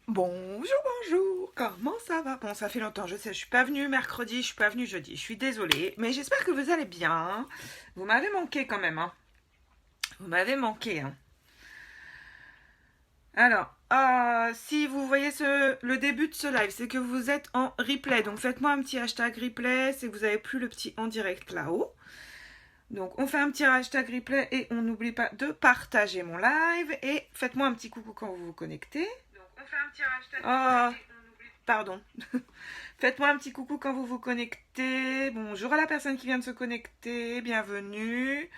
Bonjour, bonjour, comment ça va? Bon, ça fait longtemps, je sais, je suis pas venue mercredi, je suis pas venue jeudi, je suis désolée, mais j'espère que vous allez bien. Vous m'avez manqué quand même, hein. Vous m'avez manqué, hein. Alors, si vous voyez le début de ce live, c'est que vous êtes en replay, donc faites-moi un petit hashtag replay, c'est que vous avez plus le petit en direct là-haut. Donc, on fait un petit hashtag replay et on n'oublie pas de partager mon live et faites-moi un petit coucou quand vous vous connectez. Donc, on fait un petit hashtag replay et on oublie... Pardon. Faites-moi un petit coucou quand vous vous connectez. Bonjour à la personne qui vient de se connecter. Bienvenue.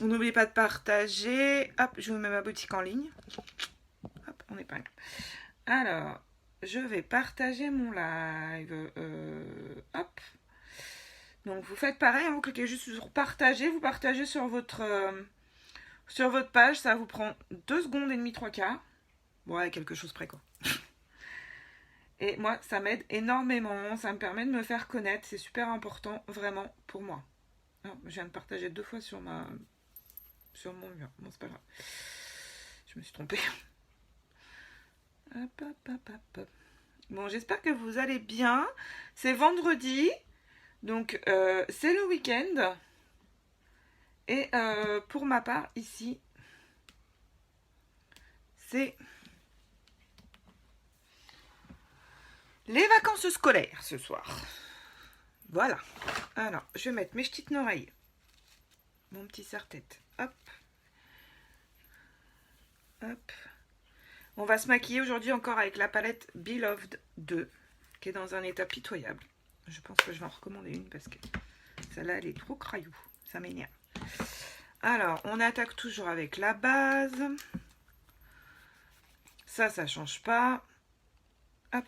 On n'oublie pas de partager. Hop, je vous mets ma boutique en ligne. Hop, on épingle. Alors, je vais partager mon live. Hop. Donc, vous faites pareil. Hein, vous cliquez juste sur partager. Vous partagez sur votre page. Ça vous prend 2 secondes et demie, 3 quarts. Ouais, quelque chose près, quoi. Et moi, ça m'aide énormément, ça me permet de me faire connaître, c'est super important, vraiment, pour moi. Non, je viens de partager 2 fois sur mon mur, bon, c'est pas grave. Je me suis trompée. Hop, hop, hop, hop, hop. Bon, j'espère que vous allez bien. C'est vendredi, donc c'est le week-end. Et pour ma part, ici, c'est... les vacances scolaires ce soir. Voilà. Alors, je vais mettre mes petites oreilles. Mon petit serre-tête. Hop. Hop. On va se maquiller aujourd'hui encore avec la palette Beloved 2, qui est dans un état pitoyable. Je pense que je vais en recommander une parce que celle-là, elle est trop craillou. Ça m'énerve. Alors, on attaque toujours avec la base. Ça change pas. Hop.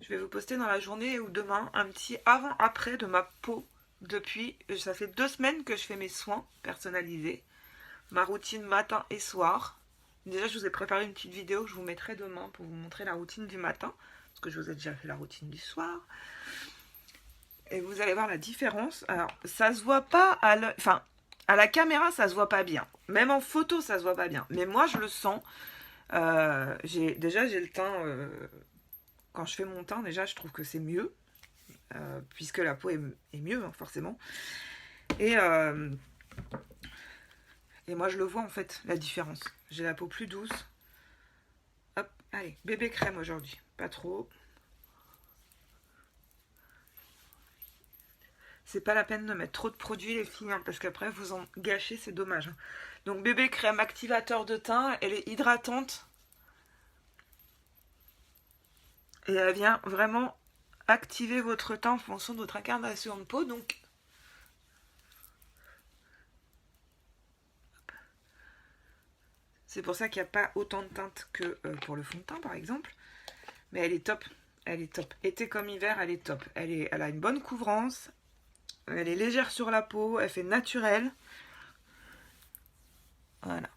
Je vais vous poster dans la journée ou demain un petit avant-après de ma peau. Depuis, ça fait 2 semaines que je fais mes soins personnalisés. Ma routine matin et soir. Déjà, je vous ai préparé une petite vidéo que je vous mettrai demain pour vous montrer la routine du matin. Parce que je vous ai déjà fait la routine du soir. Et vous allez voir la différence. Alors, ça se voit pas à l'œil. Enfin, à la caméra, ça se voit pas bien. Même en photo, ça se voit pas bien. Mais moi, je le sens. Déjà, j'ai le teint... quand je fais mon teint, déjà, je trouve que c'est mieux. Puisque la peau est mieux, hein, forcément. Et moi, je le vois, en fait, la différence. J'ai la peau plus douce. Hop, allez, bébé crème aujourd'hui. Pas trop. C'est pas la peine de mettre trop de produits, les filles, hein, parce qu'après, vous en gâchez, c'est dommage. Donc, bébé crème activateur de teint, elle est hydratante. Et elle vient vraiment activer votre teint en fonction de votre incarnation de peau. Donc, c'est pour ça qu'il n'y a pas autant de teinte que pour le fond de teint, par exemple. Mais elle est top. Elle est top. Été comme hiver, elle est top. Elle a une bonne couvrance. Elle est légère sur la peau. Elle fait naturelle. Voilà.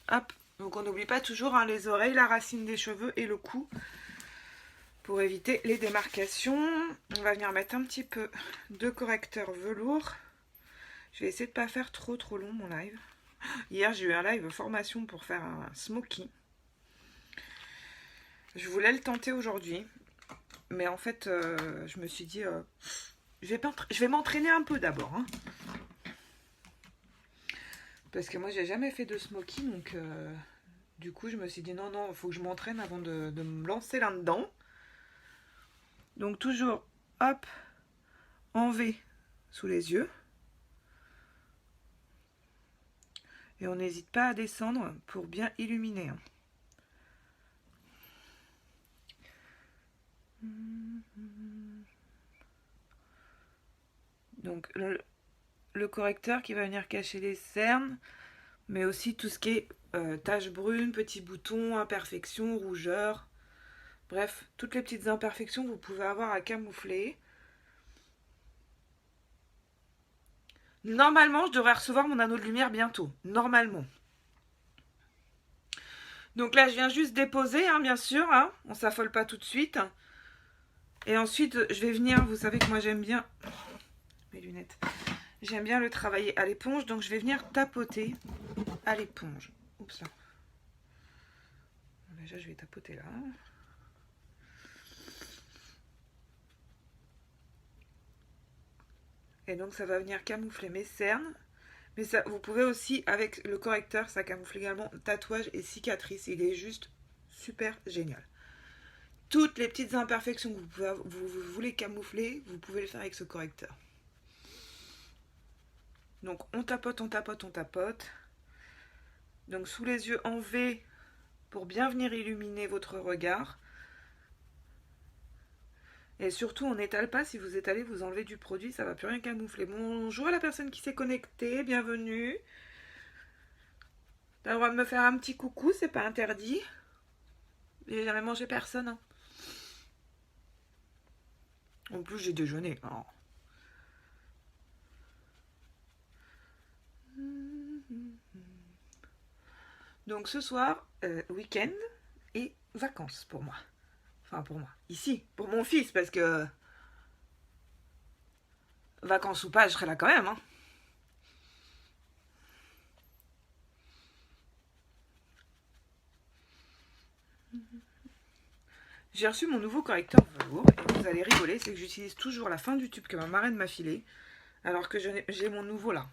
Hop. Donc on n'oublie pas toujours hein, les oreilles, la racine des cheveux et le cou. Pour éviter les démarcations. On va venir mettre un petit peu de correcteur velours. Je vais essayer de ne pas faire trop long mon live. Hier j'ai eu un live formation pour faire un smoky. Je voulais le tenter aujourd'hui. Mais en fait je me suis dit... je vais m'entraîner un peu d'abord. Hein. Parce que moi j'ai jamais fait de smoky. Donc du coup je me suis dit non, il faut que je m'entraîne avant de me lancer là-dedans. Donc toujours, hop, en V sous les yeux. Et on n'hésite pas à descendre pour bien illuminer. Hein. Donc le correcteur qui va venir cacher les cernes, mais aussi tout ce qui est taches brunes, petits boutons, imperfections, rougeurs. Bref, toutes les petites imperfections que vous pouvez avoir à camoufler. Normalement, je devrais recevoir mon anneau de lumière bientôt. Normalement. Donc là, je viens juste déposer, hein, bien sûr. Hein. On ne s'affole pas tout de suite. Et ensuite, je vais venir... Vous savez que moi, j'aime bien... mes lunettes. J'aime bien le travailler à l'éponge. Donc, je vais venir tapoter à l'éponge. Oups là. Déjà, je vais tapoter là. Et donc, ça va venir camoufler mes cernes. Mais ça, vous pouvez aussi, avec le correcteur, ça camoufle également tatouages et cicatrices. Il est juste super génial. Toutes les petites imperfections que vous voulez camoufler, vous pouvez le faire avec ce correcteur. Donc, on tapote, on tapote, on tapote. Donc, sous les yeux en V, pour bien venir illuminer votre regard. Et surtout, on n'étale pas. Si vous étalez, vous enlevez du produit, ça ne va plus rien camoufler. Bonjour à la personne qui s'est connectée, bienvenue. T'as le droit de me faire un petit coucou, c'est pas interdit. J'ai jamais mangé personne. Hein. En plus, j'ai déjeuné. Oh. Donc ce soir, week-end et vacances pour moi. Enfin pour moi. Ici, pour mon fils, parce que vacances ou pas, je serai là quand même. Hein. J'ai reçu mon nouveau correcteur velours et vous allez rigoler, c'est que j'utilise toujours la fin du tube que ma marraine m'a filé, alors que j'ai mon nouveau là.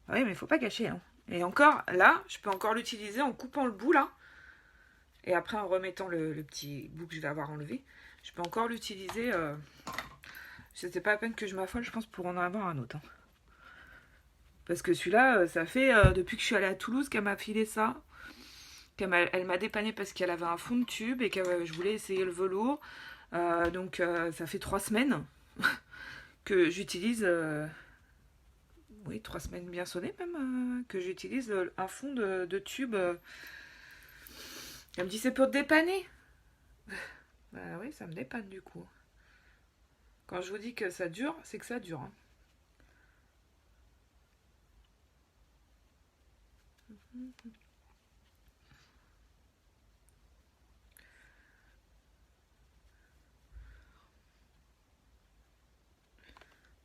Oui, mais il faut pas gâcher. Hein. Et encore, là, je peux encore l'utiliser en coupant le bout là. Et après en remettant le petit bout que je vais avoir enlevé. Je peux encore l'utiliser. C'était pas à peine que je m'affole, je pense, pour en avoir un autre. Hein. Parce que celui-là, ça fait depuis que je suis allée à Toulouse qu'elle m'a filé ça. Elle m'a dépanné parce qu'elle avait un fond de tube et que je voulais essayer le velours. Donc ça fait 3 semaines que j'utilise... oui, 3 semaines bien sonnées même, que j'utilise un fond de tube. Elle me dit c'est pour te dépanner. Bah oui, ça me dépanne du coup. Quand je vous dis que ça dure, c'est que ça dure. Hein.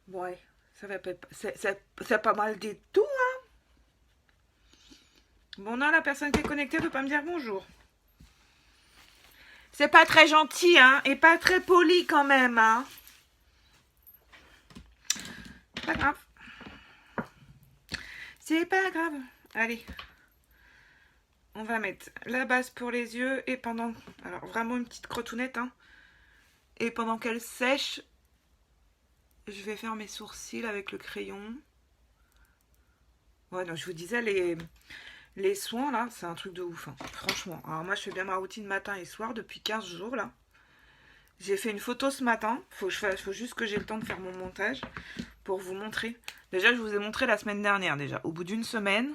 Bon, ouais, ça va pas. C'est pas mal du tout, hein. Bon, non, la personne qui est connectée ne peut pas me dire bonjour. C'est pas très gentil, hein, et pas très poli quand même, hein. Pas grave. C'est pas grave. Allez. On va mettre la base pour les yeux et pendant... Alors, vraiment une petite crotounette, hein. Et pendant qu'elle sèche, je vais faire mes sourcils avec le crayon. Ouais, donc je vous disais, les soins, là, c'est un truc de ouf, hein. Franchement. Alors moi, je fais bien ma routine matin et soir depuis 15 jours, là. J'ai fait une photo ce matin. Faut juste que j'ai le temps de faire mon montage pour vous montrer. Déjà, je vous ai montré la semaine dernière, déjà. Au bout d'une semaine,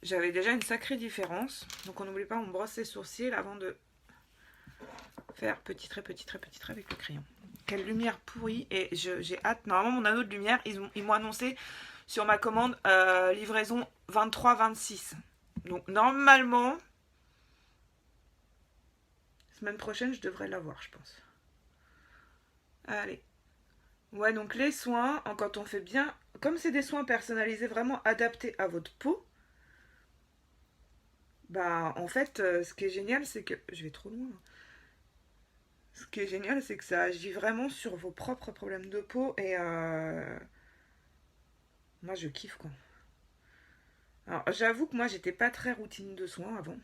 j'avais déjà une sacrée différence. Donc, on n'oublie pas, on brosse ses sourcils avant de faire petit trait, petit trait, petit trait avec le crayon. Quelle lumière pourrie. Et j'ai hâte. Normalement, mon anneau de lumière, ils m'ont annoncé sur ma commande livraison 23-26. Donc, normalement, semaine prochaine, je devrais l'avoir, je pense. Allez. Ouais, donc les soins, quand on fait bien, comme c'est des soins personnalisés, vraiment adaptés à votre peau, bah en fait, ce qui est génial, c'est que... Je vais trop loin. Ce qui est génial, c'est que ça agit vraiment sur vos propres problèmes de peau et moi, je kiffe, quoi. Alors, j'avoue que moi, j'étais pas très routine de soins avant.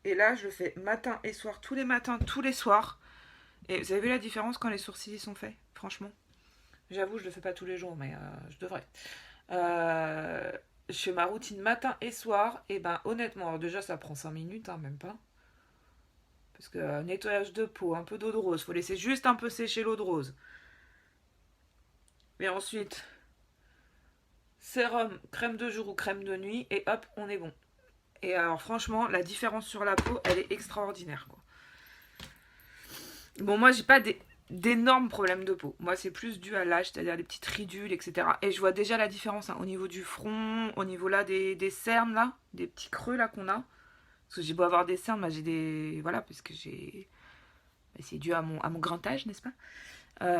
Et là, je le fais matin et soir, tous les matins, tous les soirs. Et vous avez vu la différence quand les sourcils sont faits, franchement. J'avoue, je le fais pas tous les jours, mais je devrais. Je fais ma routine matin et soir. Et ben honnêtement, alors déjà ça prend 5 minutes, hein, même pas. Parce que nettoyage de peau, un peu d'eau de rose. Faut laisser juste un peu sécher l'eau de rose. Et ensuite, sérum, crème de jour ou crème de nuit. Et hop, on est bon. Et alors franchement, la différence sur la peau, elle est extraordinaire, quoi. Bon, moi, j'ai pas d'énormes problèmes de peau. Moi, c'est plus dû à l'âge, c'est-à-dire des petites ridules, etc. Et je vois déjà la différence, hein, au niveau du front, au niveau là des cernes, là, des petits creux là qu'on a. Parce que j'ai beau avoir des cernes, bah, j'ai des... Voilà, parce que j'ai... Bah, c'est dû à mon grand âge, n'est-ce pas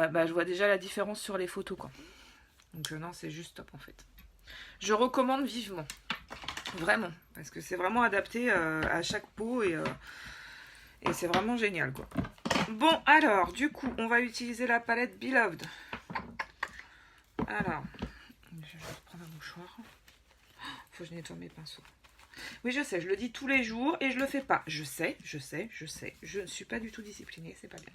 bah, je vois déjà la différence sur les photos, quoi. Donc non, c'est juste top en fait. Je recommande vivement. Vraiment. Parce que c'est vraiment adapté à chaque peau et c'est vraiment génial quoi. Bon, alors, du coup, on va utiliser la palette Beloved. Alors, je vais prendre un mouchoir. Faut que je nettoie mes pinceaux. Oui, je sais, je le dis tous les jours et je le fais pas. Je sais. Je ne suis pas du tout disciplinée, c'est pas bien.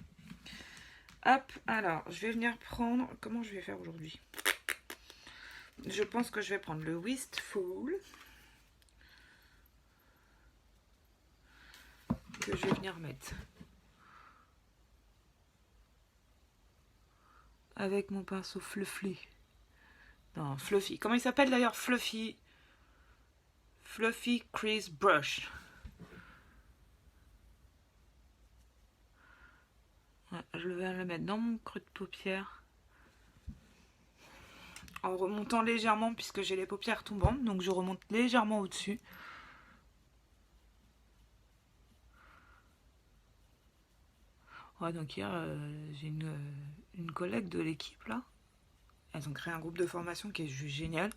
Hop, alors, je vais venir prendre... Comment je vais faire aujourd'hui? Je pense que je vais prendre le Wistful. Que je vais venir mettre. Avec mon pinceau Fluffy. Non, Fluffy. Comment il s'appelle d'ailleurs? Fluffy Crease Brush. Ouais, je vais le mettre dans mon creux de paupière. En remontant légèrement puisque j'ai les paupières tombantes. Donc je remonte légèrement au-dessus. Ouais, donc hier, j'ai une collègue de l'équipe là. Elles ont créé un groupe de formation qui est juste génial.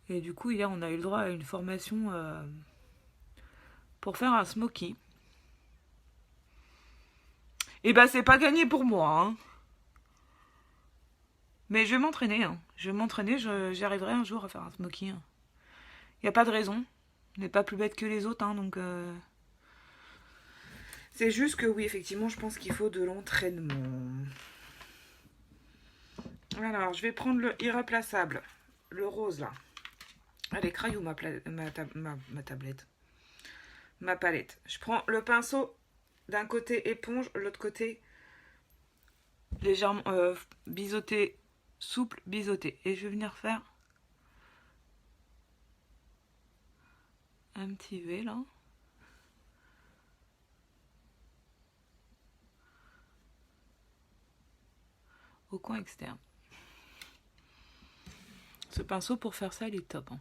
Et du coup, hier, on a eu le droit à une formation pour faire un smoky. Et bah, c'est pas gagné pour moi. Hein. Mais je vais m'entraîner. Hein. Je vais m'entraîner, j'y arriverai un jour à faire un smoky. Il n'y a pas de raison. On n'est pas plus bête que les autres. Hein, donc, c'est juste que oui, effectivement, je pense qu'il faut de l'entraînement. Alors, je vais prendre le irreplaçable. Le rose, là. Allez, crayon ma tablette. Ma palette. Je prends le pinceau d'un côté éponge, l'autre côté légèrement biseauté, souple, biseauté. Et je vais venir faire un petit V là. Au coin externe. Ce pinceau pour faire ça, il est top. Hein.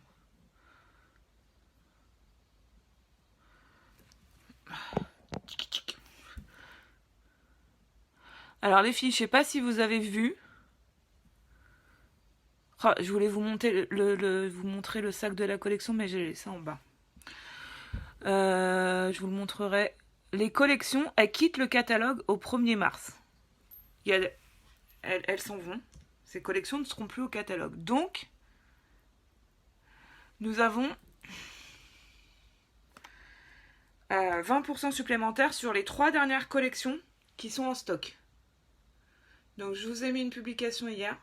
Alors les filles, je sais pas si vous avez vu. Oh, je voulais vous montrer vous montrer le sac de la collection, mais j'ai laissé en bas. Je vous le montrerai. Les collections, elles quittent le catalogue au 1er mars. Elles s'en vont. Ces collections ne seront plus au catalogue. Donc, nous avons 20% supplémentaires sur les 3 dernières collections qui sont en stock. Donc, je vous ai mis une publication hier.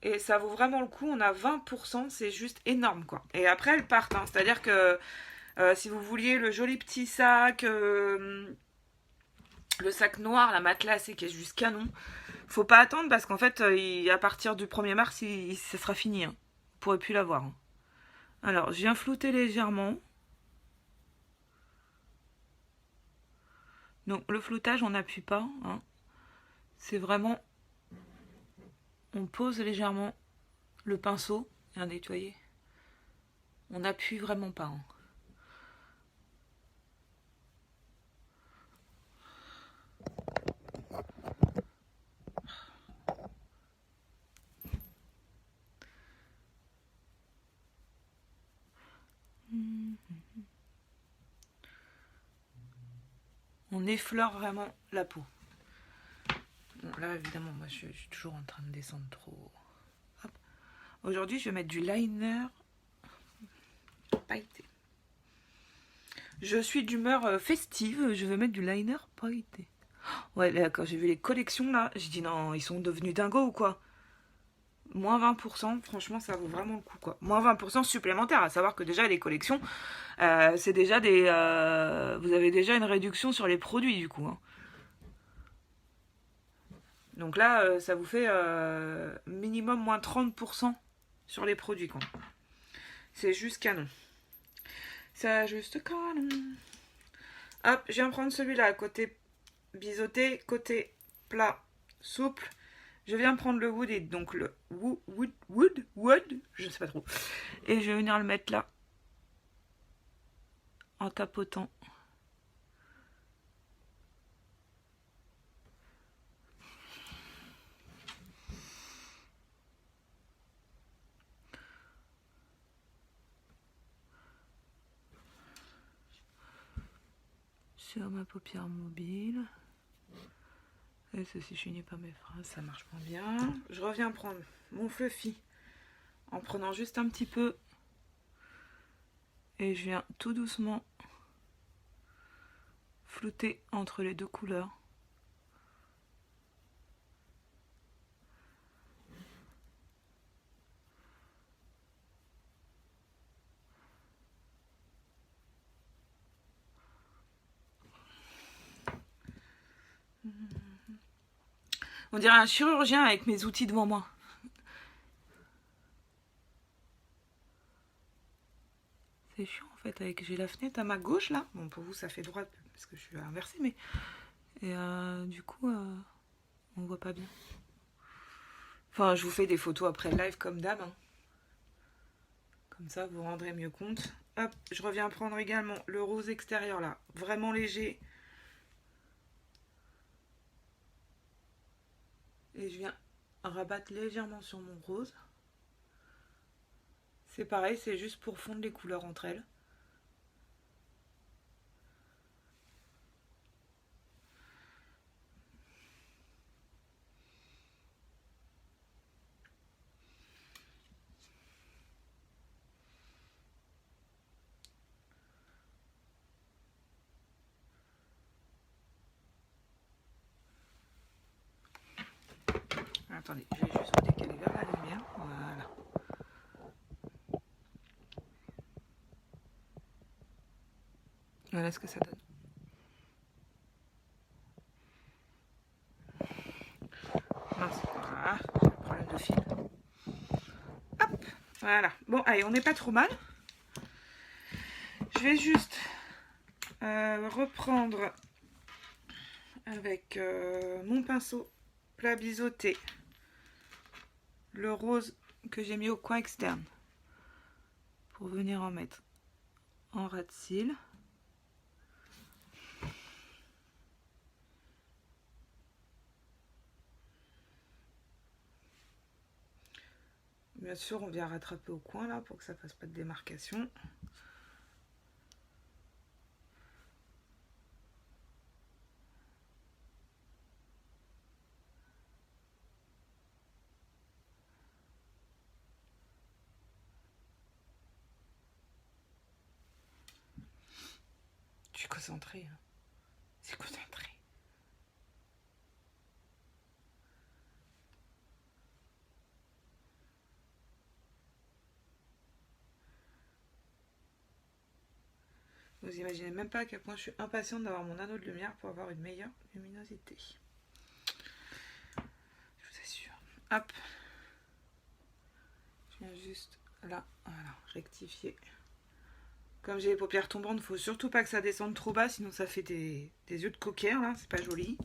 Et ça vaut vraiment le coup. On a 20%, c'est juste énorme, quoi. Et après, elles partent. Hein. C'est-à-dire que si vous vouliez le joli petit sac, le sac noir, la matelassée qui est juste canon, faut pas attendre parce qu'en fait, à partir du 1er mars, ça sera fini. Hein. Vous pourrez plus l'avoir. Hein. Alors, je viens flouter légèrement. Donc, le floutage, on n'appuie pas. Hein. C'est vraiment... On pose légèrement le pinceau et un nettoyer. On n'appuie vraiment pas. Hein. On effleure vraiment la peau. Bon, là, évidemment, moi, je suis toujours en train de descendre trop. Aujourd'hui, je vais mettre du liner pailleté. Je suis d'humeur festive, je vais mettre du liner pailleté. Ouais, là, quand j'ai vu les collections, là, j'ai dit non, ils sont devenus dingos ou quoi? Moins 20%, franchement, ça vaut vraiment le coup, quoi. Moins 20% supplémentaire, à savoir que déjà, les collections, c'est déjà des... vous avez déjà une réduction sur les produits, du coup. Hein. Donc là, ça vous fait minimum moins 30% sur les produits, quoi. C'est juste canon. C'est juste canon. Hop, je viens prendre celui-là, côté biseauté, côté plat, souple. Je viens prendre le wooded, donc le wood, je sais pas trop. Et je vais venir le mettre là, en tapotant. sur ma paupière mobile. Et ceci, je finis pas mes phrases, ça marche pas bien. Je reviens prendre mon fluffy en prenant juste un petit peu. Et je viens tout doucement flouter entre les deux couleurs. On dirait un chirurgien avec mes outils devant moi. C'est chiant en fait, j'ai la fenêtre à ma gauche là. Bon, pour vous ça fait droite parce que je suis inversée, mais... Et du coup, on voit pas bien. Enfin, je vous fais des photos après le live comme d'hab. Hein. Comme ça, vous vous rendrez mieux compte. Hop, je reviens prendre également le rose extérieur là. Vraiment léger. Et je viens rabattre légèrement sur mon rose. C'est pareil, c'est juste pour fondre les couleurs entre elles. Attendez, je vais juste vous décaler vers la lumière. Voilà. Voilà ce que ça donne. Mince, voilà, problème de fil. Hop, voilà. Bon, allez, on n'est pas trop mal. Je vais juste reprendre avec mon pinceau plat biseauté le rose que j'ai mis au coin externe pour venir en mettre en ras de cils. Bien sûr, on vient rattraper au coin là pour que ça fasse pas de démarcation. Je suis concentrée. Hein. C'est concentré. Vous imaginez même pas à quel point je suis impatiente d'avoir mon anneau de lumière pour avoir une meilleure luminosité. Je vous assure. Hop. Je viens juste là, voilà, rectifier. Comme j'ai les paupières tombantes, il ne faut surtout pas que ça descende trop bas, sinon ça fait des yeux de coquère, là, c'est pas joli.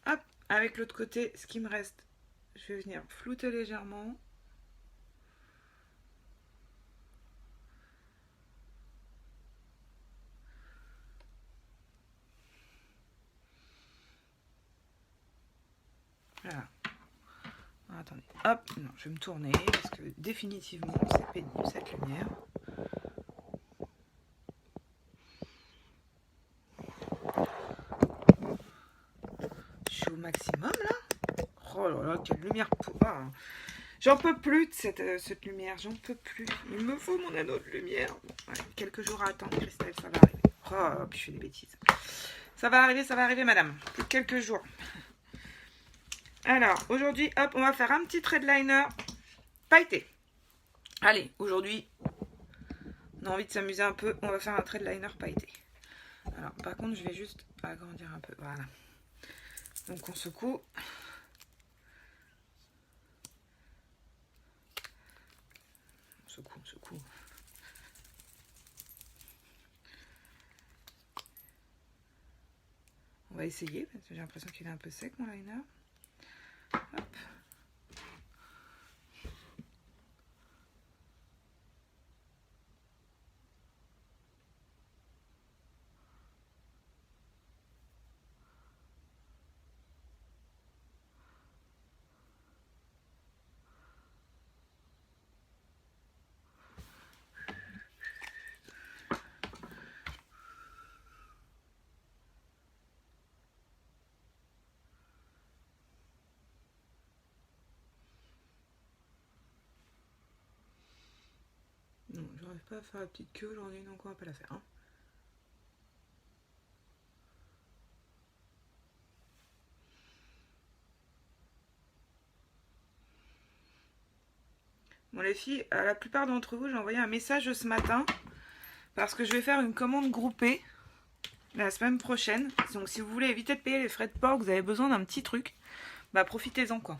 Hop, avec l'autre côté, ce qui me reste, je vais venir flouter légèrement. Voilà. Attendez, hop, non, je vais me tourner parce que définitivement c'est pénible cette lumière. Je suis au maximum là. Oh là là, quelle lumière pour... Ah. J'en peux plus de cette lumière, j'en peux plus. Il me faut mon anneau de lumière. Bon, ouais, quelques jours à attendre, Christelle, ça va arriver. Oh, puis je fais des bêtises. Ça va arriver, madame. Plus que quelques jours. Alors, aujourd'hui, hop, on va faire un petit thread liner pailleté. Allez, aujourd'hui, on a envie de s'amuser un peu. On va faire un thread liner pailleté. Alors, par contre, je vais juste agrandir un peu. Voilà. Donc, on secoue. On secoue. On va essayer, parce que j'ai l'impression qu'il est un peu sec, mon liner. Hop. Non, j'arrive pas à faire la petite queue aujourd'hui, donc on va pas la faire. Hein. Bon les filles, à la plupart d'entre vous, j'ai envoyé un message ce matin parce que je vais faire une commande groupée la semaine prochaine. Donc si vous voulez éviter de payer les frais de port, que vous avez besoin d'un petit truc, bah profitez-en quoi.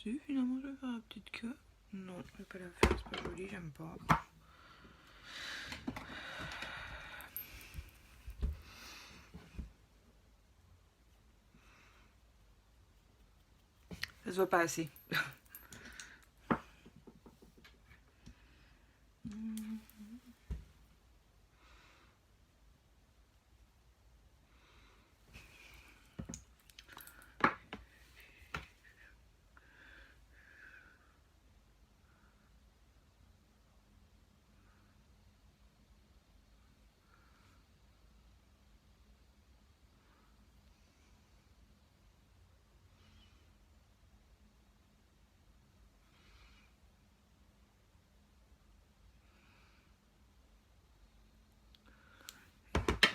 Si finalement je vais faire la petite queue. Non, je vais pas la faire, c'est pas joli, j'aime pas. Ça se voit pas assez.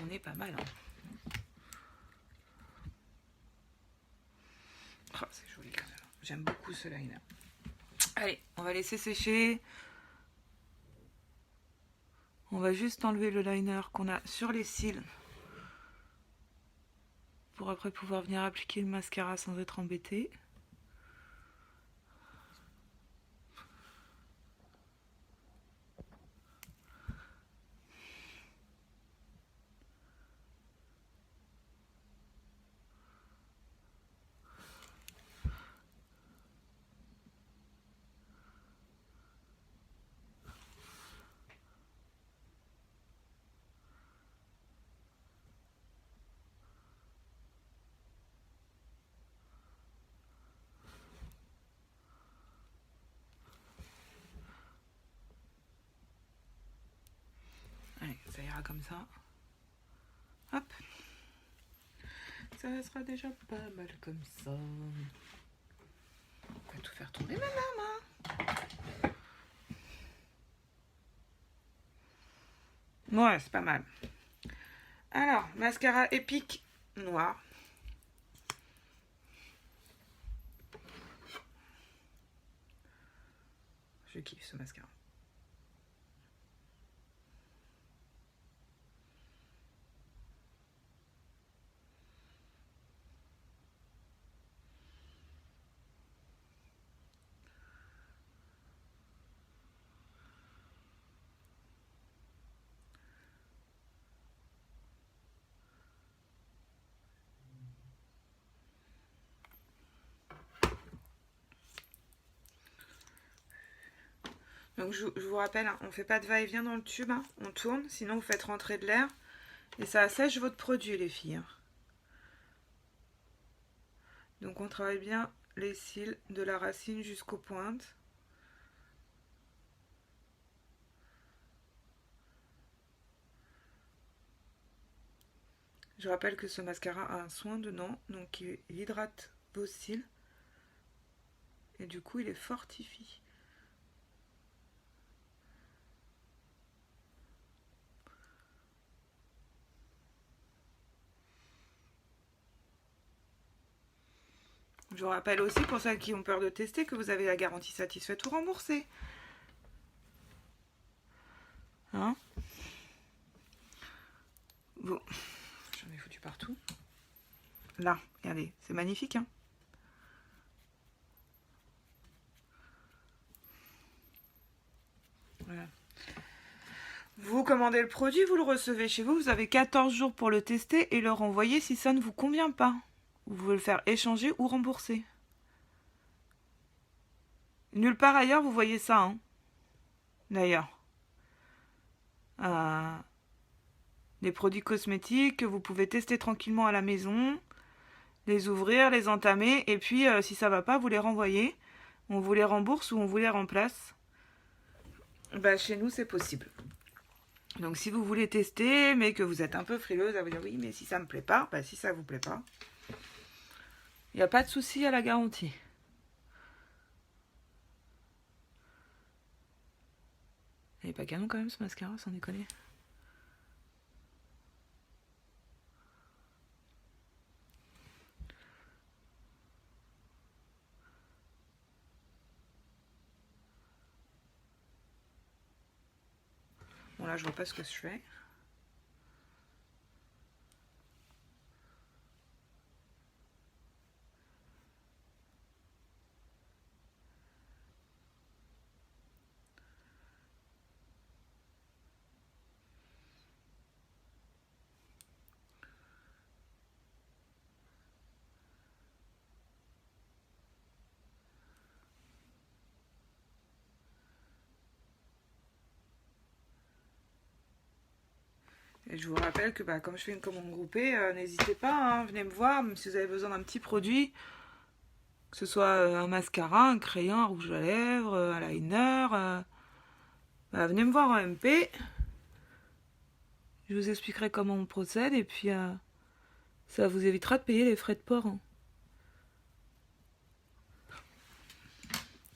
On est pas mal. Hein. Oh, c'est joli quand même. J'aime beaucoup ce liner. Allez, on va laisser sécher. On va juste enlever le liner qu'on a sur les cils pour après pouvoir venir appliquer le mascara sans être embêté. Allez, ça ira comme ça. Hop. Ça sera déjà pas mal comme ça. On va tout faire tomber, madame. Ouais, c'est pas mal. Alors, mascara épique noir. Je kiffe ce mascara. Donc je vous rappelle, hein, on ne fait pas de va-et-vient dans le tube, hein, on tourne, sinon vous faites rentrer de l'air et ça assèche votre produit les filles. Hein. Donc on travaille bien les cils de la racine jusqu'aux pointes. Je rappelle que ce mascara a un soin dedans, donc il hydrate vos cils et du coup il les fortifie. Je vous rappelle aussi, pour celles qui ont peur de tester, que vous avez la garantie satisfaite ou remboursée. Hein? Bon, j'en ai foutu partout. Là, regardez, c'est magnifique, hein? Voilà. Vous commandez le produit, vous le recevez chez vous. Vous avez 14 jours pour le tester et le renvoyer si ça ne vous convient pas. Vous pouvez le faire échanger ou rembourser. Nulle part ailleurs, vous voyez ça, hein, d'ailleurs. Des produits cosmétiques que vous pouvez tester tranquillement à la maison, les ouvrir, les entamer, et puis si ça va pas, vous les renvoyez. On vous les rembourse ou on vous les remplace. Bah, chez nous, c'est possible. Donc si vous voulez tester, mais que vous êtes un peu frileuse à vous dire oui, mais si ça me plaît pas, bah si ça vous plaît pas, il n'y a pas de souci à la garantie. Il n'est pas canon quand même ce mascara, sans déconner. Bon là je vois pas ce que je fais. Et je vous rappelle que comme je fais une commande groupée, n'hésitez pas, hein, venez me voir, même si vous avez besoin d'un petit produit, que ce soit un mascara, un crayon, un rouge à lèvres, un liner, venez me voir en MP. Je vous expliquerai comment on procède et puis ça vous évitera de payer les frais de port. Hein.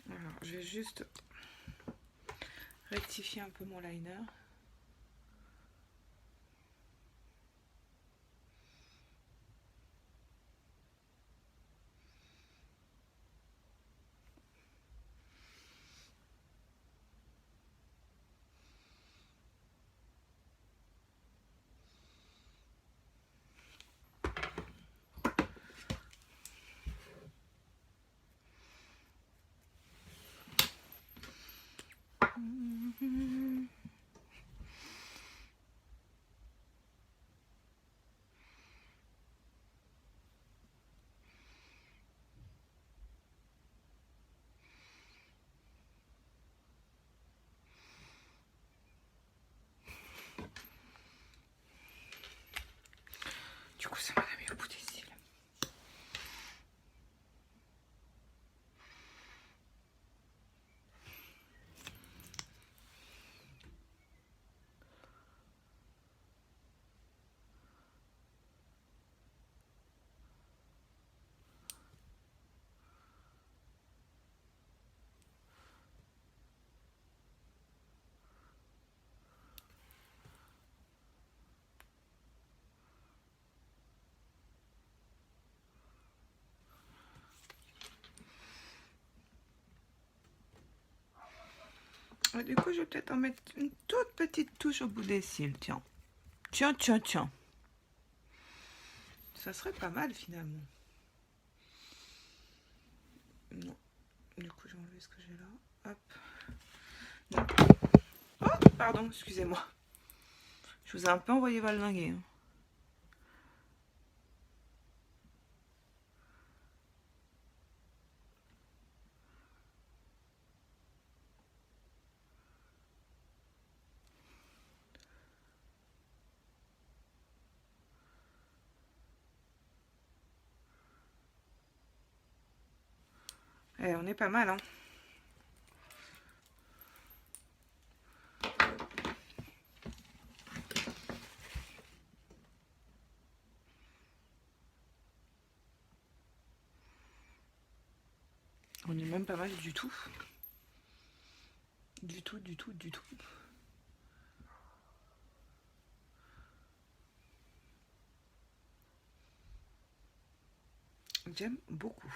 Alors, je vais juste rectifier un peu mon liner. Du coup, ça m'a mis au bout des cils. Du coup, je vais peut-être en mettre une toute petite touche au bout des cils, tiens. Tiens. Ça serait pas mal, finalement. Non. Du coup, j'ai enlevé ce que j'ai là. Hop. Non. Oh, pardon, excusez-moi. Je vous ai un peu envoyé valdinguer. Hein. Eh, on est pas mal, hein. On est même pas mal du tout. Du tout. J'aime beaucoup.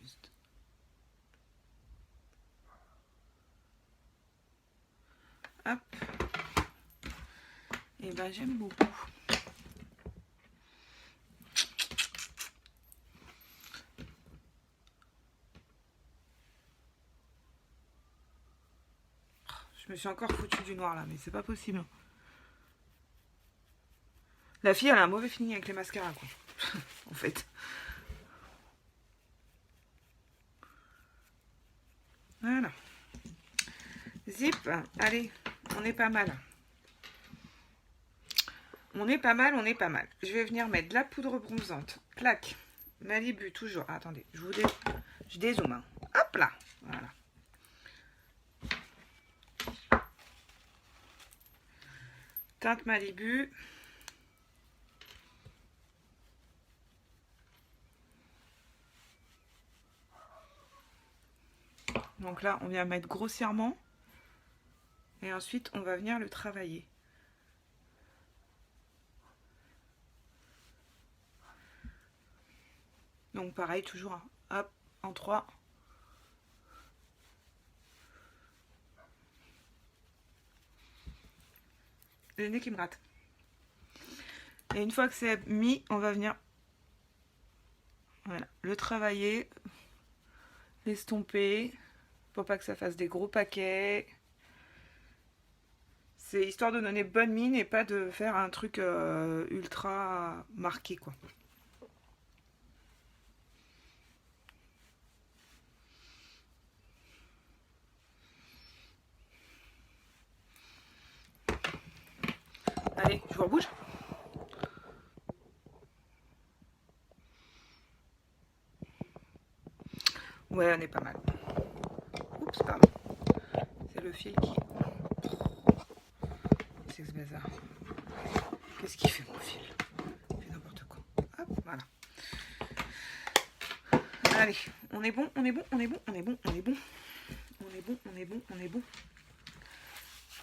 Juste. Hop. Et ben j'aime beaucoup. Je me suis encore foutu du noir là, mais c'est pas possible. La fille, elle a un mauvais feeling avec les mascaras, quoi. En fait. Voilà. Zip, allez, on est pas mal. On est pas mal, on est pas mal. Je vais venir mettre de la poudre bronzante. Clac. Malibu, toujours. Ah, attendez, je dézoome. Hein. Hop là. Voilà. Teinte Malibu. Donc là, on vient mettre grossièrement. Et ensuite, on va venir le travailler. Donc pareil, toujours. Hein. Hop, en 3. Le nez qui me gratte. Et une fois que c'est mis, on va venir voilà, le travailler, l'estomper, pour pas que ça fasse des gros paquets. C'est histoire de donner bonne mine et pas de faire un truc ultra marqué, quoi. Allez, je vous rebouge. Ouais, on est pas mal. Oups, pardon. C'est le fil qui... C'est ce bazar. Qu'est-ce qu'il fait, mon fil? Il fait n'importe quoi. Hop, voilà. Allez, on est bon, on est bon, on est bon, on est bon, on est bon. On est bon, on est bon, on est bon.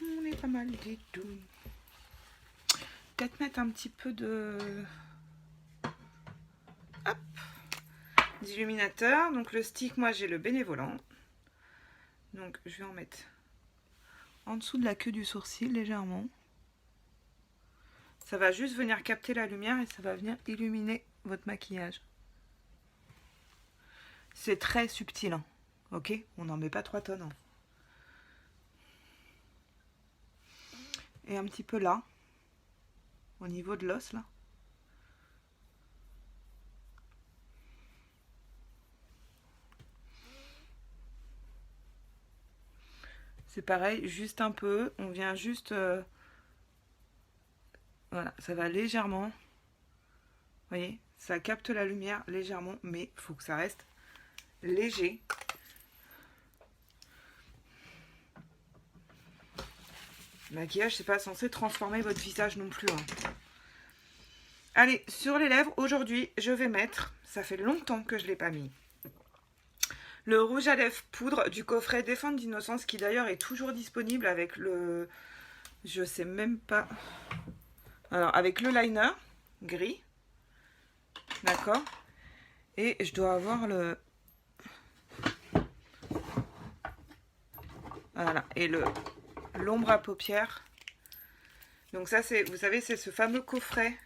On est pas mal du tout. Peut-être mettre un petit peu de... Hop, d'illuminateur. Donc le stick, moi j'ai le bénévolant. Donc je vais en mettre en dessous de la queue du sourcil légèrement. Ça va juste venir capter la lumière et ça va venir illuminer votre maquillage. C'est très subtil, hein. Ok, on n'en met pas 3 tonnes. Hein. Et un petit peu là, au niveau de l'os là. C'est pareil, juste un peu, on vient juste... voilà, ça va légèrement. Vous voyez, ça capte la lumière légèrement, mais il faut que ça reste léger. Le maquillage, c'est pas censé transformer votre visage non plus. Hein. Allez, sur les lèvres, aujourd'hui, je vais mettre, ça fait longtemps que je ne l'ai pas mis, le rouge à lèvres poudre du coffret Défendre d'innocence, qui d'ailleurs est toujours disponible avec le... Je sais même pas... Alors, avec le liner gris. D'accord. Et je dois avoir le... Voilà. Et l'ombre à paupières. Donc ça, c'est, vous savez, c'est ce fameux coffret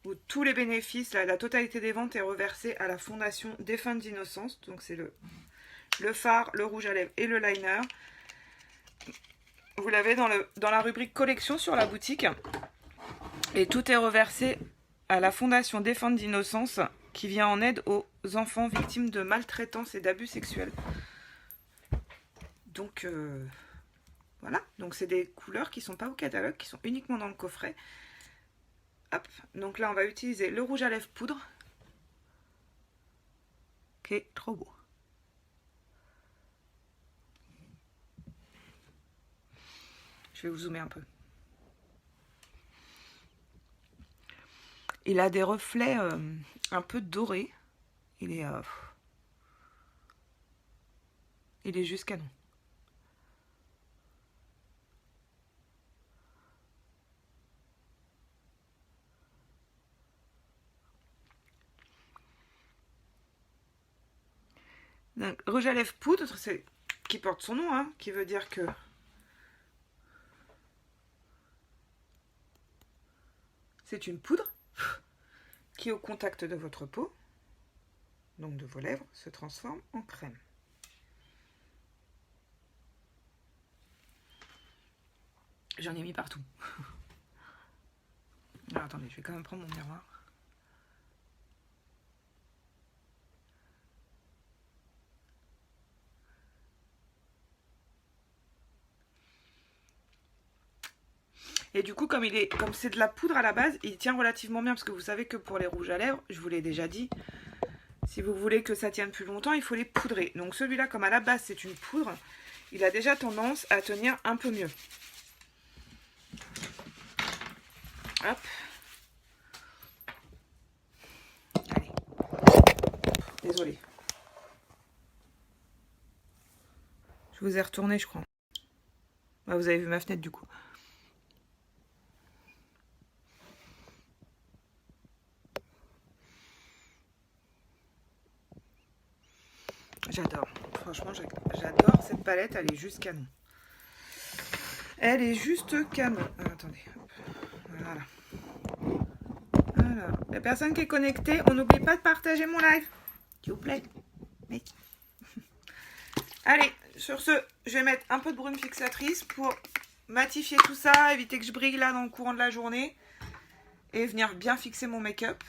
où tous les bénéfices, la totalité des ventes est reversée à la fondation Défendre d'innocence. Donc c'est le fard, le rouge à lèvres et le liner. Vous l'avez dans la rubrique collection sur la boutique. Et tout est reversé à la fondation Défendre d'innocence qui vient en aide aux enfants victimes de maltraitance et d'abus sexuels. Donc voilà, donc c'est des couleurs qui ne sont pas au catalogue, qui sont uniquement dans le coffret. Hop, donc là on va utiliser le rouge à lèvres poudre, qui est trop beau. Je vais vous zoomer un peu. Il a des reflets un peu dorés. Il est juste canon. Donc, rouge à lèvres poudre, c'est qui porte son nom, hein, qui veut dire que c'est une poudre qui, au contact de votre peau, donc de vos lèvres, se transforme en crème. J'en ai mis partout. Alors, attendez, je vais quand même prendre mon miroir. Et du coup, comme c'est de la poudre à la base, il tient relativement bien. Parce que vous savez que pour les rouges à lèvres, je vous l'ai déjà dit, si vous voulez que ça tienne plus longtemps, il faut les poudrer. Donc celui-là, comme à la base c'est une poudre, il a déjà tendance à tenir un peu mieux. Hop. Allez. Désolée. Je vous ai retourné, je crois. Ah, vous avez vu ma fenêtre du coup. J'adore. Franchement, j'adore cette palette. Elle est juste canon. Elle est juste canon. Ah, attendez. Voilà. Alors, la personne qui est connectée, on n'oublie pas de partager mon live. S'il vous plaît. Oui. Allez, sur ce, je vais mettre un peu de brume fixatrice pour matifier tout ça, éviter que je brille là dans le courant de la journée et venir bien fixer mon make-up.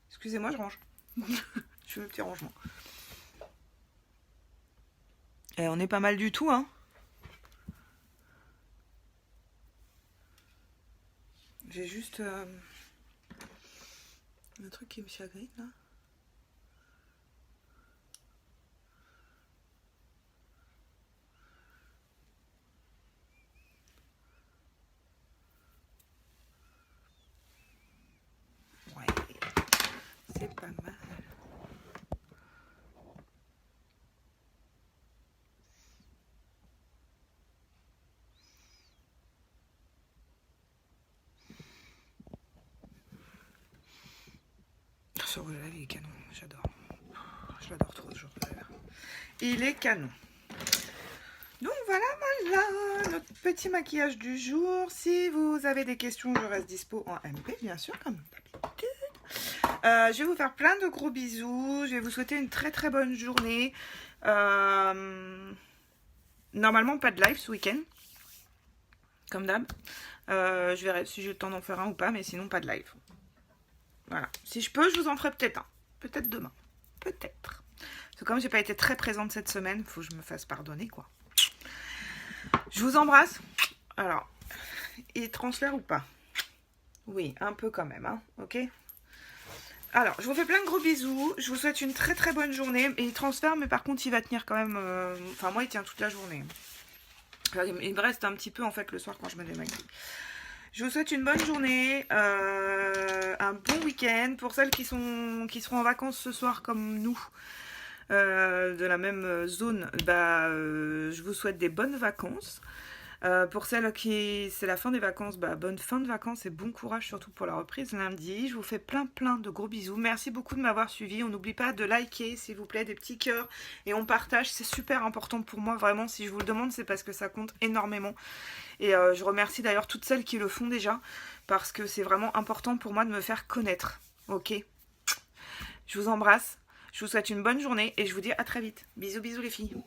Excusez-moi, je range. Je fais mes petits rangements. Et on est pas mal du tout, hein. J'ai juste un truc qui me chagrine là. Ouais, c'est pas mal. Ce rouge à lèvres, il est canon, j'adore. Je l'adore trop ce rouge à lèvres. Il est canon. Donc voilà, notre petit maquillage du jour. Si vous avez des questions, je reste dispo en MP, bien sûr, comme d'habitude. Je vais vous faire plein de gros bisous. Je vais vous souhaiter une très très bonne journée. Normalement, pas de live ce week-end. Comme d'hab. Je verrai si j'ai le temps d'en faire un ou pas, mais sinon, pas de live. Voilà. Si je peux, je vous en ferai peut-être un. Peut-être demain. Peut-être. Parce que comme j'ai pas été très présente cette semaine, il faut que je me fasse pardonner, quoi. Je vous embrasse. Alors, il transfère ou pas? Oui, un peu quand même, hein. Ok. Alors, je vous fais plein de gros bisous. Je vous souhaite une très très bonne journée. Et il transfère, mais par contre, il va tenir quand même... Enfin, moi, il tient toute la journée. Alors, il me reste un petit peu, en fait, le soir quand je me démaquille. Je vous souhaite une bonne journée, un bon week-end. Pour celles qui seront en vacances ce soir comme nous, de la même zone, je vous souhaite des bonnes vacances. Pour celles qui c'est la fin des vacances, bonne fin de vacances et bon courage surtout pour la reprise lundi. Je vous fais plein de gros bisous. Merci beaucoup de m'avoir suivi. On n'oublie pas de liker s'il vous plaît, des petits cœurs et on partage. C'est super important pour moi vraiment. Si je vous le demande, c'est parce que ça compte énormément. Et je remercie d'ailleurs toutes celles qui le font déjà parce que c'est vraiment important pour moi de me faire connaître. Ok. Je vous embrasse. Je vous souhaite une bonne journée et je vous dis à très vite. Bisous bisous les filles.